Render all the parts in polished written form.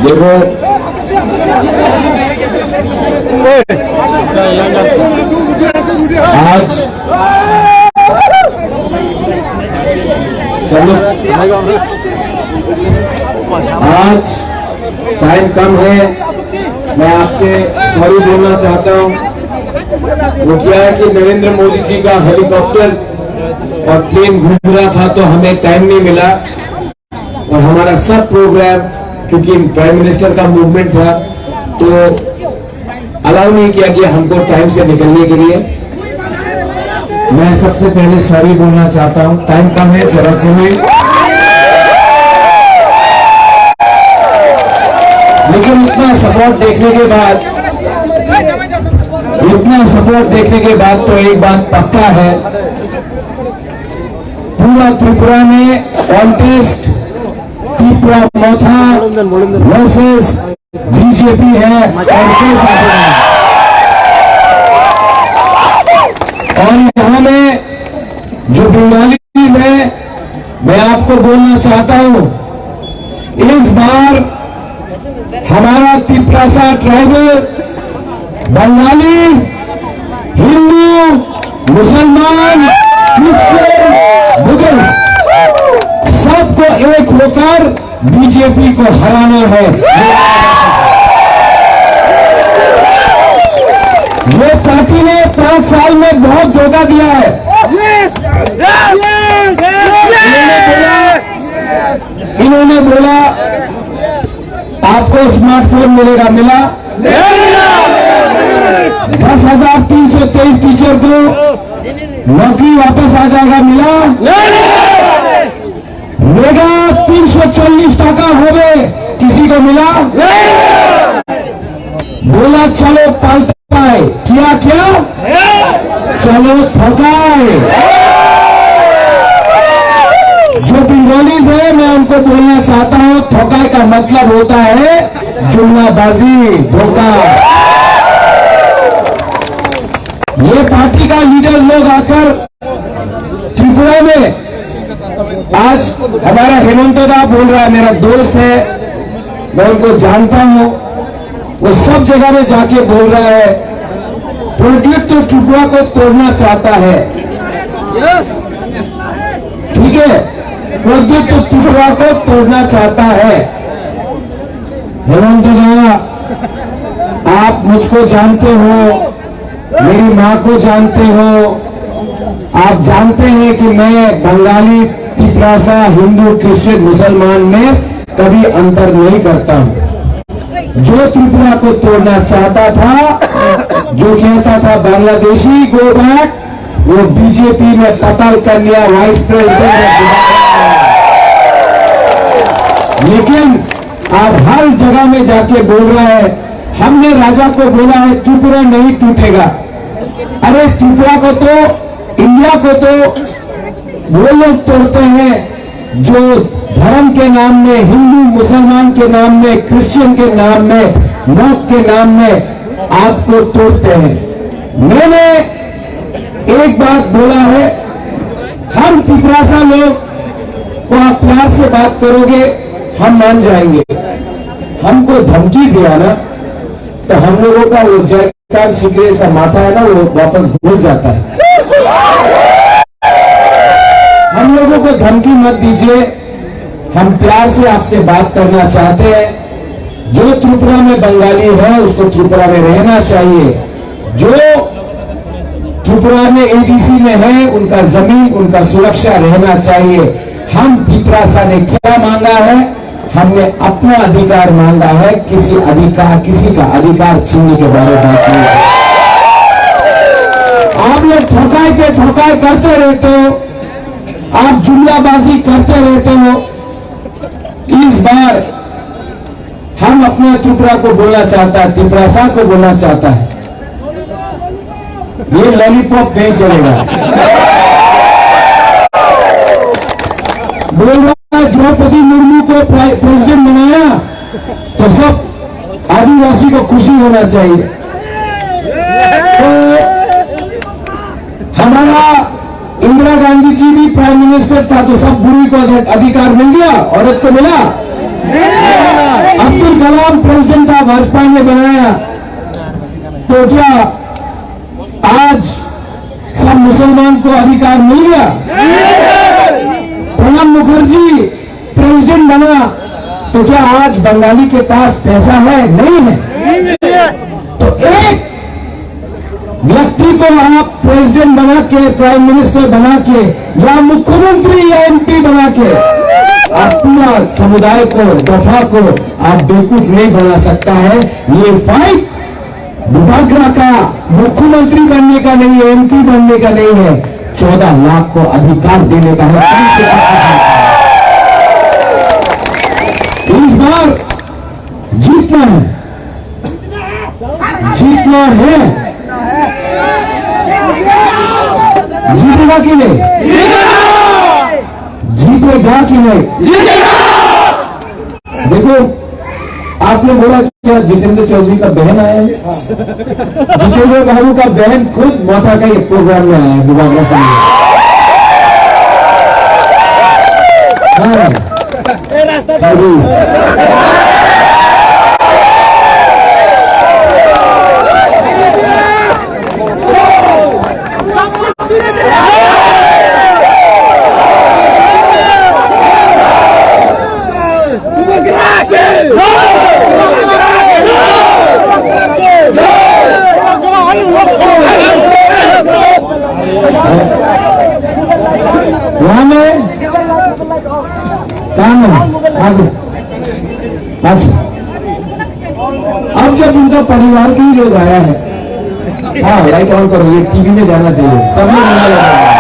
देखो आज टाइम कम है, मैं आपसे सॉरी बोलना चाहता हूँ। वो क्या है कि नरेंद्र मोदी जी का हेलीकॉप्टर और प्लेन घूम रहा था तो हमें टाइम नहीं मिला, और हमारा सब प्रोग्राम क्योंकि प्राइम मिनिस्टर का मूवमेंट था तो अलाउ नहीं किया कि हमको टाइम से निकलने के लिए। मैं सबसे पहले सॉरी बोलना चाहता हूं, टाइम कम है, जरूरत हुई, लेकिन इतना सपोर्ट देखने के बाद तो एक बात पक्का है, पूरा त्रिपुरा में कॉन्टेस्ट त्रिपुरा मोथा वर्सेस बीजेपी है और यहाँ में जो बंगालीज है, मैं आपको बोलना चाहता हूँ, इस बार हमारा तिपरासा ट्राइबल बंगाली, हिंदू, मुसलमान, क्रिश्चियन, बुद्धिस्ट सबको एक होकर बीजेपी को हराना है। ये पार्टी ने 5 साल में बहुत धोखा दिया है। इन्होंने बोला आपको स्मार्टफोन मिलेगा, मिला? 10,323 टीचर को नौकरी वापस आ जाएगा, मिला? मेगा 340 टका हो गए, किसी को मिला? बोला चलो पलटाए, किया क्या? चलो थकाए। जो बंगालीज है मैं उनको बोलना चाहता हूं, थकाए का मतलब होता है जुमलाबाजी, धोखा। ये पार्टी का लीडर लोग आकर त्रिपुरा में, आज हमारा हेमंत दा बोल रहा है, मेरा दोस्त है, मैं उनको जानता हूं, वो सब जगह में जाके बोल रहा है प्रोजेक्ट तो त्रिपुरा को तोड़ना चाहता है। ठीक है, प्रोजेक्ट तो त्रिपुरा को तोड़ना चाहता है। हेमंत दा, आप मुझको जानते हो, मेरी माँ को जानते हो, आप जानते हैं कि मैं बंगाली, तिपरासा, हिंदू, क्रिश्चियन, मुसलमान में कभी अंतर नहीं करता हूं। जो त्रिपुरा को तोड़ना चाहता था, जो कहता था बांग्लादेशी गो बैक, वो बीजेपी में पतल कन्या वाइस प्रेसिडेंट, लेकिन अब हर जगह में जाके बोल रहा है हमने राजा को बोला है त्रिपुरा नहीं टूटेगा। अरे त्रिपुरा को तो, इंडिया को तो वो लोग तोड़ते हैं जो धर्म के नाम में, हिंदू मुसलमान के नाम में, क्रिश्चियन के नाम में, मौत के नाम में आपको तोड़ते हैं। मैंने एक बात बोला है, हम तिपरासा लोग को आप प्यार से बात करोगे हम मान जाएंगे। हमको धमकी दिया ना तो हम लोगों का वो जयकार शिकरे सा माथा है ना, वो वापस घुस जाता है। हम लोगों को धमकी मत दीजिए, हम प्यार से आपसे बात करना चाहते हैं। जो त्रिपुरा में बंगाली है उसको त्रिपुरा में रहना चाहिए, जो त्रिपुरा में एडीसी में है उनका जमीन, उनका सुरक्षा रहना चाहिए। हम तिपरासा ने क्या मांगा है? हमने अपना अधिकार मांगा है, किसी का अधिकार छीनने के बारे में बात नहीं है। आप लोग ठोकाई पे ठोकाई करते रहते हो, आप जुमलाबाजी करते रहते हो। इस बार हम अपने त्रिपुरा को बोलना चाहता है, तिपरासा को बोलना चाहता है, ये लॉलीपॉप नहीं चलेगा। बोल रहा है द्रौपदी मुर्मू को प्रेसिडेंट बनाया तो सब आदिवासी को खुशी होना चाहिए। तो हमारा इंदिरा गांधी जी भी प्राइम मिनिस्टर था तो सब बुरी को अधिकार मिल गया, औरत को मिला। अब्दुल कलाम नाम प्रेसिडेंट था वाजपेयी ने बनाया, तो क्या आज सब मुसलमान को अधिकार मिल गया? प्रणब मुखर्जी प्रेसिडेंट बना, तो क्या आज बंगाली के पास पैसा है? नहीं है। तो एक व्यक्ति को आप प्रेसिडेंट बना के, प्राइम मिनिस्टर बना के, या मुख्यमंत्री या एमपी बना के आप पूरा समुदाय को, दफा को आप बेवकूफ नहीं बना सकता है। ये फाइट बुबागरा का मुख्यमंत्री बनने का नहीं है, एमपी बनने का नहीं है, 14 लाख को अधिकार देने का है। इस बार जीतना है, जीतना है। जीतेगा कि नहीं? जीतेगा कि नहीं? देखो, आपने बोला क्या जितेंद्र चौधरी का बहन आया है? जितेंद्र बाबू का बहन खुद मौसा का ये प्रोग्राम में आया है, बुबागरा से। हाँ, वहां में काम है आगे। अच्छा, अब जब उनका परिवार के ही लोग आया है, हाँ लाइट ऑन करो, ये टीवी में जाना चाहिए, सब लोग बना रहे हैं।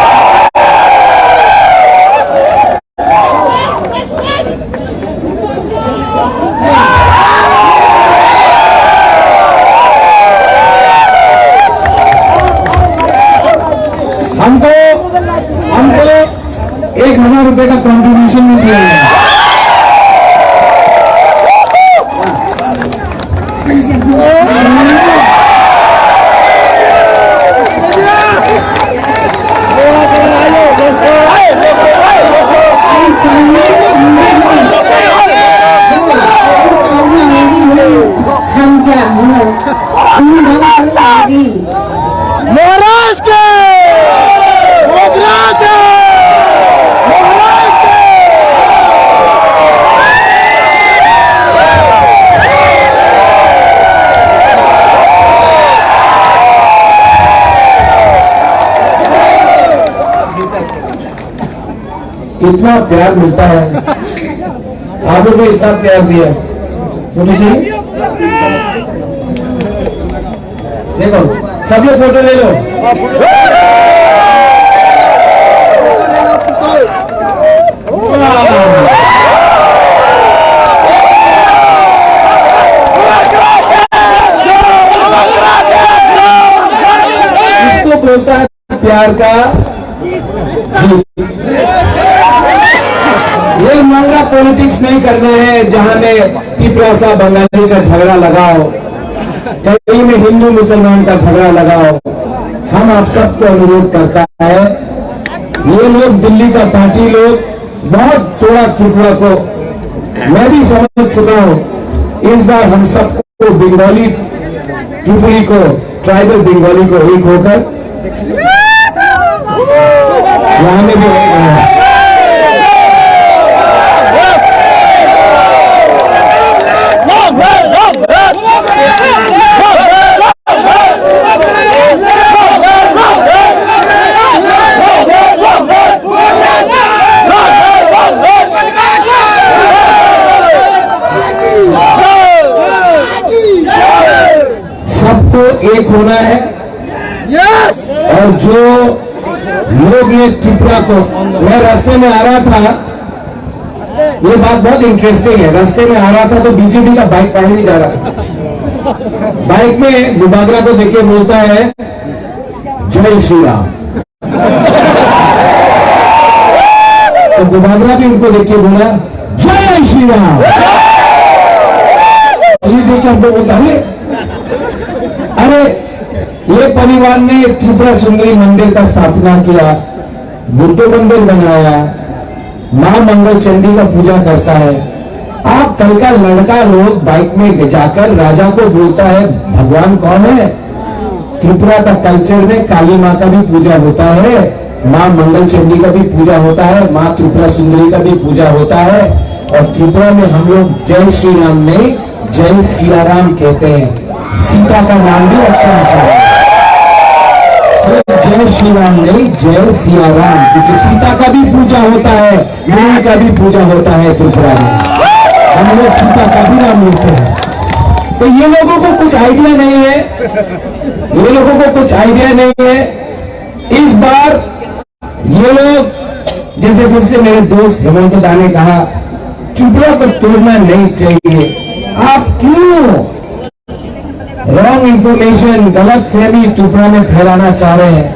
हमको 1,000 रुपए का कंट्रीब्यूशन भी दिया है। महाराज के इतना प्यार मिलता है, आप लोगों ने इतना प्यार दिया। फोटो चाहिए? देखो, सब लोग फोटो ले लो। इसको बोलता है प्यार का जीत। ये मामला पॉलिटिक्स नहीं करना है, जहां में तिपरासा बंगाली का झगड़ा लगाओ, कहीं में हिंदू मुसलमान का झगड़ा लगाओ। हम आप सबको अनुरोध करता है, ये लोग दिल्ली का पार्टी लोग बहुत तोड़ा त्रिपुरा को, मैं भी समझ चुका हूं। इस बार हम सबको बंगाली त्रिपुरी को, ट्राइबल बंगाली को एक होकर यहां में भी है। सबको एक होना है। यस। और जो लोग ने त्रिपुरा को, मैं रास्ते में आ रहा था, ये बात बहुत इंटरेस्टिंग है, रास्ते में आ रहा था तो बीजेपी का बाइक पानी नहीं जा रहा, बाइक में बुबागरा को देखे बोलता है जय श्री राम। तो बुबागरा भी उनको देख के बोला जय श्री राम। ये देखे हमको बोलता है, अरे ये परिवार ने त्रिपुरा सुंदरी मंदिर का स्थापना किया, बुद्ध मंदिर बनाया, मां मंगल चंडी का पूजा करता है, आप कल का लड़का लोग बाइक में जाकर राजा को बोलता है भगवान कौन है। त्रिपुरा का कल्चर में काली माँ का भी पूजा होता है, माँ मंगल चंडी का भी पूजा होता है, माँ त्रिपुरा सुंदरी का भी पूजा होता है। और त्रिपुरा में हम लोग जय श्री राम में जय सिया राम कहते हैं, सीता का नाम भी रखते हैं सारे। जय श्री राम नहीं जय सिया राम, क्योंकि सीता का भी पूजा होता है, राम का भी पूजा होता है त्रिपुरा में। हम लोग सीता का भी नाम लेते हैं। तो ये लोगों को कुछ आइडिया नहीं है, ये लोगों को कुछ आइडिया नहीं है। इस बार ये लोग जैसे फिर से मेरे दोस्त हेमंत दा ने कहा त्रिपुरा को तोड़ना नहीं चाहिए। आप क्यों रॉन्ग इंफॉर्मेशन, गलत फहमी त्रिपुरा में फैलाना चाह रहे हैं।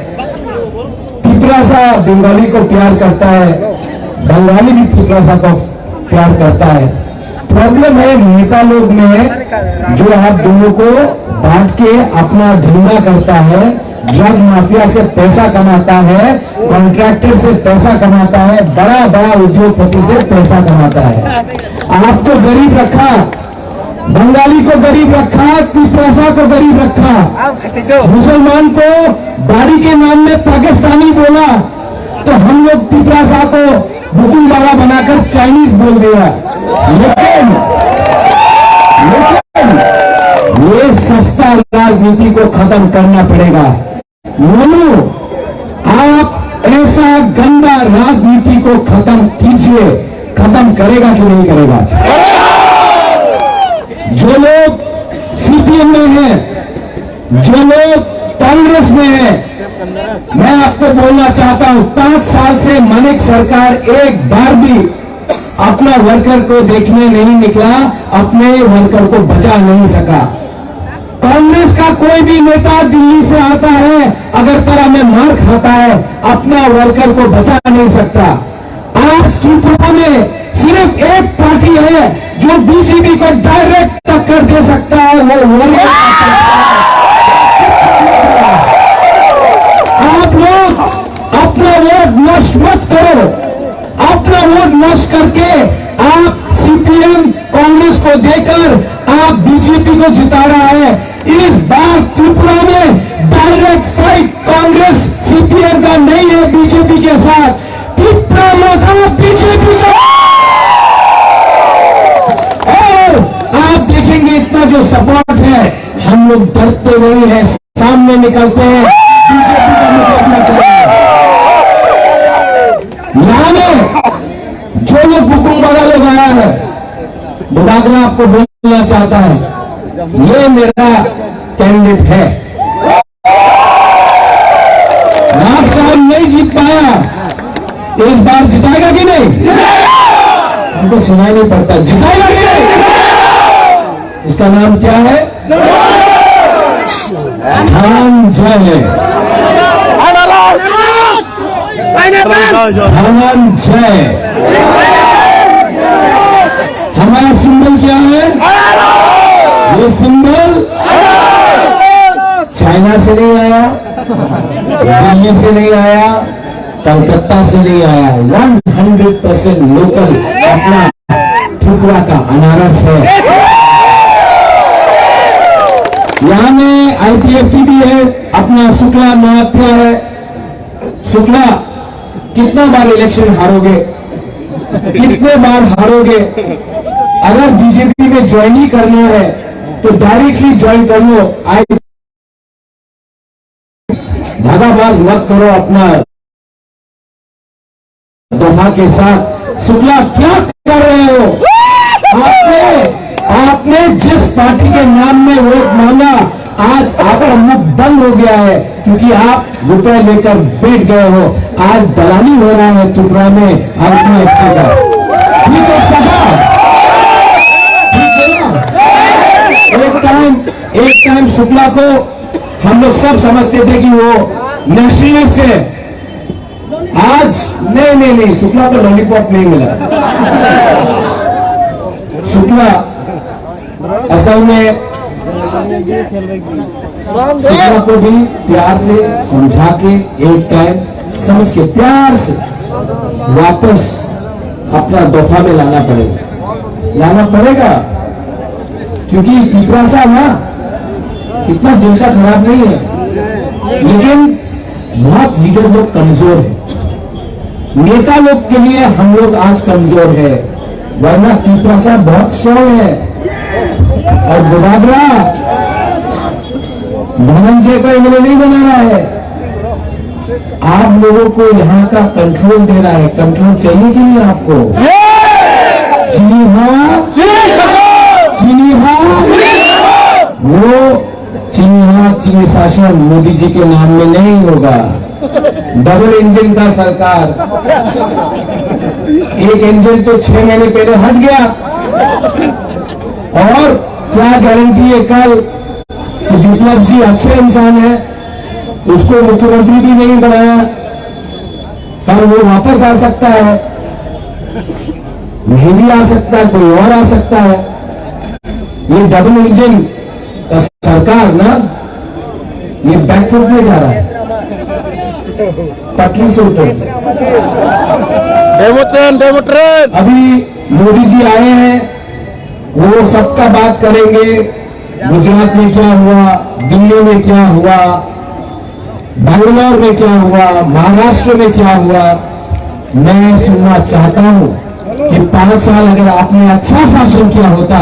त्रिपुरासा बंगाली को प्यार करता है, बंगाली भी त्रिपुरासा को प्यार करता है। प्रॉब्लम है नेता लोग में, जो आप दोनों को बांट के अपना धंधा करता है, ड्रग माफिया से पैसा कमाता है, कॉन्ट्रैक्टर से पैसा कमाता है, बड़ा बड़ा उद्योगपति से पैसा कमाता है। आपको गरीब रखा, बंगाली को गरीब रखा, त्रिपुरासा को गरीब रखा, मुसलमान को दाढ़ी के नाम में पाकिस्तानी बोला, तो हम लोग त्रिपुरासा को बुकुलवाला बनाकर चाइनीज बोल दिया। लेकिन ये सस्ता राजनीति को खत्म करना पड़ेगा। मोनू, आप ऐसा गंदा राजनीति को खत्म कीजिए। खत्म करेगा कि नहीं करेगा? जो लोग सीपीएम में हैं, जो लोग कांग्रेस में हैं, मैं आपको बोलना चाहता हूं, 5 साल से मानिक सरकार एक बार भी अपना वर्कर को देखने नहीं निकला, अपने वर्कर को बचा नहीं सका। कांग्रेस का कोई भी नेता दिल्ली से आता है, अगरतला में मार खाता है, अपना वर्कर को बचा नहीं सकता। आज त्रिपुरा में सिर्फ एक पार्टी है जो बीजेपी को डायरेक्ट टक्कर दे सकता है, वो वर्कर। आप लोग अपना वोट नष्ट मत करो, अपना वोट नष्ट करके आप सीपीएम कांग्रेस को देकर आप बीजेपी को जिता रहा है। इस बार त्रिपुरा में डायरेक्ट फाइट कांग्रेस सीपीएम का नहीं है बीजेपी के साथ, त्रिपुरा में बीजेपी का। और आप देखेंगे इतना जो सपोर्ट है, हम लोग डरते नहीं है, सामने निकलते हैं, बीजेपी का मुकाबला करेंगे। यहां में जो लोग बुकुम वाला लोग आया है, बुदागरा आपको बोलना चाहता है, ये मेरा कैंडिडेट है। लास्ट टाइम नहीं जीत पाया, इस बार जिताएगा कि नहीं? हमको सुनाई नहीं पड़ता, जिताएगा कि नहीं? इसका नाम क्या है? धनंजय। धनंजय। हमारा सिंबल क्या है? ये सिंबल चाइना से नहीं आया, दिल्ली से नहीं आया, कलकत्ता से नहीं आया, 100% लोकल अपना त्रिपुरा का अनारस है। यहां में आईपीएफटी भी है, अपना शुक्ला महात्या है। शुक्ला, कितना बार इलेक्शन हारोगे? कितने बार हारोगे? अगर बीजेपी में ज्वाइन ही करना है तो डायरेक्टली ज्वाइन कर लो। धागाबाज मत करो अपना दोहा के साथ। शुक्ला, क्या कर रहे हो? आपने जिस पार्टी के नाम में वोट मांगा, आज आपका मुख बंद हो गया है, क्योंकि आप रुपए लेकर बैठ गए हो। आज दलाली हो रहा है त्रिपुरा में आईपीएफटी का। ठीक है साहब, एक टाइम शुक्ला को हम लोग सब समझते थे कि वो नेशनलिस्ट है। आज नहीं, शुक्ला को लॉलीपॉप नहीं मिला। शुक्ला असल में शुक्ला को भी प्यार से समझा के, एक टाइम समझ के प्यार से वापस अपना दफा में लाना पड़ेगा। लाना पड़ेगा, क्योंकि पिपरासा ना इतना दिल का खराब नहीं है, लेकिन बहुत लीडर लोग कमजोर है। नेता लोग के लिए हम लोग आज कमजोर है, वरना पिपरासा बहुत स्ट्रांग है। और बुदागरा धनंजय को एमएलए नहीं बना रहा है, आप लोगों को यहाँ का कंट्रोल दे रहा है। कंट्रोल चाहिए कि नहीं आपको? चीनी हाँ, चीनी हाँ, वो चीनी हाँ चीनी शासन मोदी जी के नाम में नहीं होगा। डबल इंजन का सरकार, एक इंजन तो 6 महीने पहले हट गया, और क्या गारंटी है कल कि विप्लव जी अच्छे इंसान है, उसको मुख्यमंत्री भी नहीं बनाया, कल वो वापस आ सकता है, नहीं भी आ सकता है, कोई और आ सकता है। ये डबल इंजन का सरकार ना, ये बैकफुट में जा रहा है, पटरी से उतर। Demo train. अभी मोदी जी आए हैं, वो सबका बात करेंगे, गुजरात में क्या हुआ, दिल्ली में क्या हुआ, बैंगलोर में क्या हुआ, महाराष्ट्र में क्या हुआ। मैं सुनना चाहता हूं कि 5 साल अगर आपने अच्छा शासन किया होता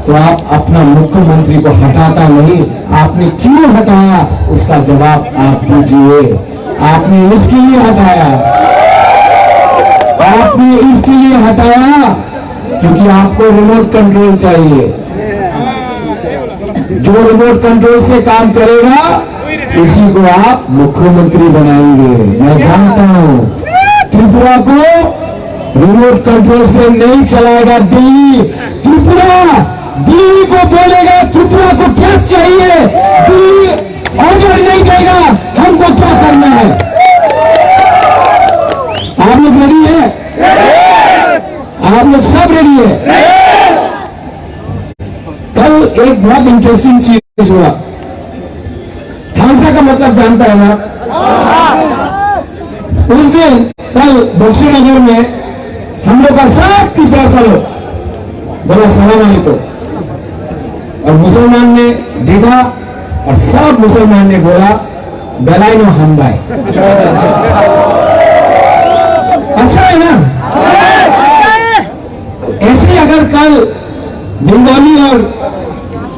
तो आप अपना मुख्यमंत्री को हटाता नहीं। आपने क्यों हटाया, उसका जवाब आप दीजिए। आपने इसके लिए हटाया, आपने इसके लिए हटाया क्योंकि आपको रिमोट कंट्रोल चाहिए। जो रिमोट कंट्रोल से काम करेगा उसी को आप मुख्यमंत्री बनाएंगे। मैं जानता हूं त्रिपुरा को रिमोट कंट्रोल से नहीं चलाएगा दिल्ली। त्रिपुरा दिल्ली को बोलेगा त्रिपुरा को क्या चाहिए, दिल्ली ऑर्डर नहीं देगा हमको क्या करना है। आप लोग रेडी है? आप लोग सब रेडी है? कल एक बहुत इंटरेस्टिंग चीज हुआ। खालसा का मतलब जानता है ना? उस दिन कल बक्सर नगर में हम लोग का सब पिपरासा लोग बोला सलाम अलैकुम, और मुसलमान ने देखा और सब मुसलमान ने बोला बेलाइनो हमबाई। अच्छा है ना? ऐसे ही अगर कल बंगाली और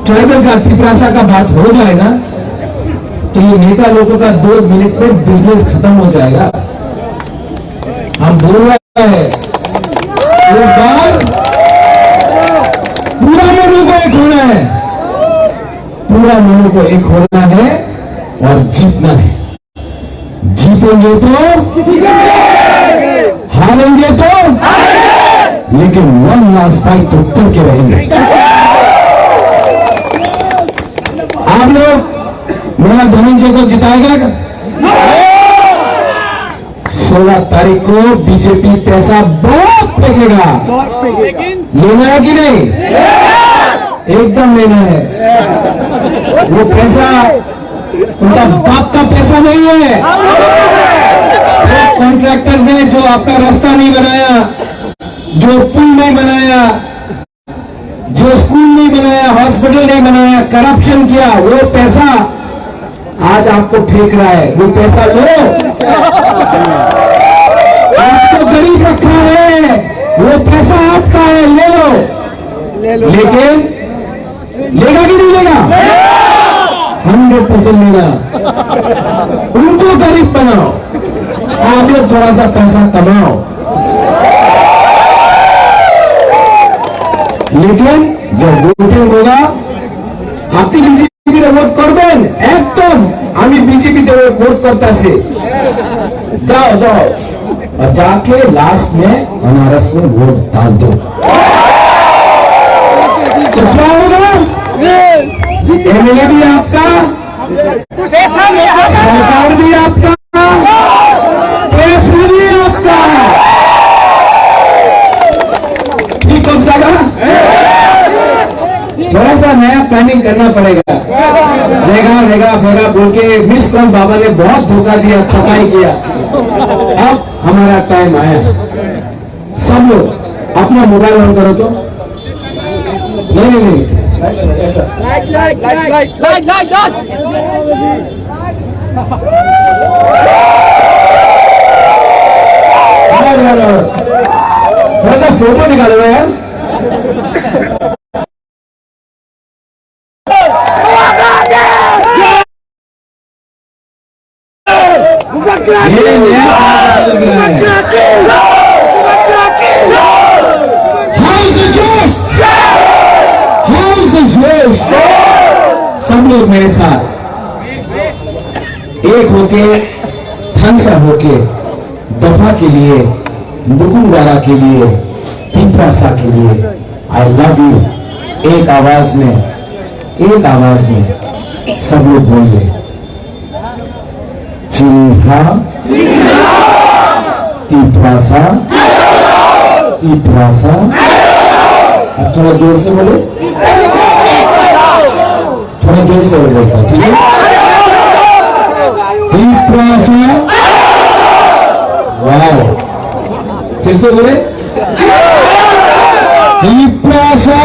ट्राइबल का पिपरासा का बात हो जाए ना, तो ये नेता लोगों का 2 मिनट में बिजनेस खत्म हो जाएगा। हम बोल रहे हैं इस बार पूरा मनु को एक होना है, पूरा मनु को एक होना है और जीतना है। जीतेंगे तो हारेंगे तो, लेकिन 1 लास्ट फाइट तो करके रहेंगे। आप लोग मेरा धनंजय को जिताएगा? 16 तारीख को बीजेपी पैसा बहुत फेंकेगा। लेना है कि नहीं? एकदम लेना है। वो पैसा उनका बाप का पैसा नहीं है। कॉन्ट्रैक्टर ने जो आपका रास्ता नहीं बनाया, जो पुल नहीं बनाया, जो स्कूल नहीं बनाया, हॉस्पिटल नहीं बनाया, करप्शन किया, वो पैसा आज आपको फेंक रहा है। वो पैसा लो, आपको गरीब रखा है, वो पैसा आपका है, ले लो। लेकिन लेगा कि नहीं लेगा? 100% लेगा। उनको गरीब बनाओ, आप लोग थोड़ा सा पैसा कमाओ, लेकिन जब वोटिंग होगा আপনি বিজেপিতে ভোট করবেন, একদম আমি বিজেপিতে ভোट करता से जाओ जाओ और जाके लास्ट में अनारस में वोट डाल दो। तो क्या होगा? एमएलए भी आपका, सरकार भी आपका, पैसा भी आपका। ठीक हो जाएगा? थोड़ा सा नया प्लानिंग करना पड़ेगा। रहेगा रहेगा रहेगा बोल के मिस कॉल बाबा ने बहुत धोखा दिया, ठकाई किया। अब हमारा टाइम आया। सब लोग अपना मोबाइल ऑन करो तो नहीं ऐसा Like. थोड़ा सा फोटो निकालो ना यार। ये नया साल लग रहा है। How's the जोश? How's the जोश? सब लोग मेरे साथ एक होके, ठंसा होके, दफा के लिए, मुकुंदवारा के लिए, पिंपरासा के लिए, आई लव यू। एक आवाज में सब लोग बोलिए, चिन्हा पिंपरासा, पिंपरासा। अब थोड़ा जोर से बोले, थोड़ा जोर से बोलता, ठीक है? पिंपरासा। वाह, फिर से बोले, पिंपरासा।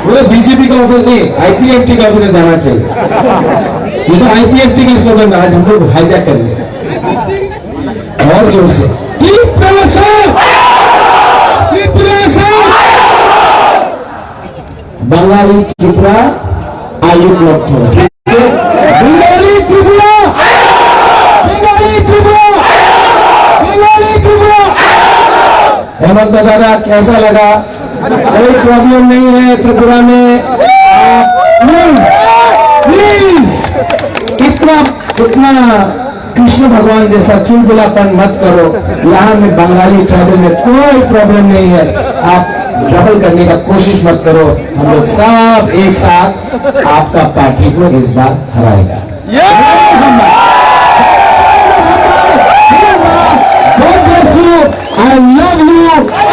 बोले बीजेपी का ऑफिस नहीं, आईपीएफटी का ऑफिस में जाना चाहिए। ये तो आईपीएफटी का स्लोगन आज हम लोग हाईजैक कर लिया। और जोर से, पिंपरासा, पिंपरासा। बंगाली त्रिपुरा आयुक्त लोग थे, बंगाली त्रिपुरा, बंगाली त्रिपुरा, बंगाली त्रिपुरा। हेमंत दादा कैसा लगा? कोई प्रॉब्लम नहीं है त्रिपुरा में। प्लीज इतना कृष्ण भगवान जैसा चुलबुलापन मत करो। यहाँ में बंगाली ट्राइबल में कोई प्रॉब्लम नहीं है। आप डबल करने का कोशिश मत करो। हम लोग सब एक साथ आपका पार्टी को इस बार हराएगा। God bless you. I love you.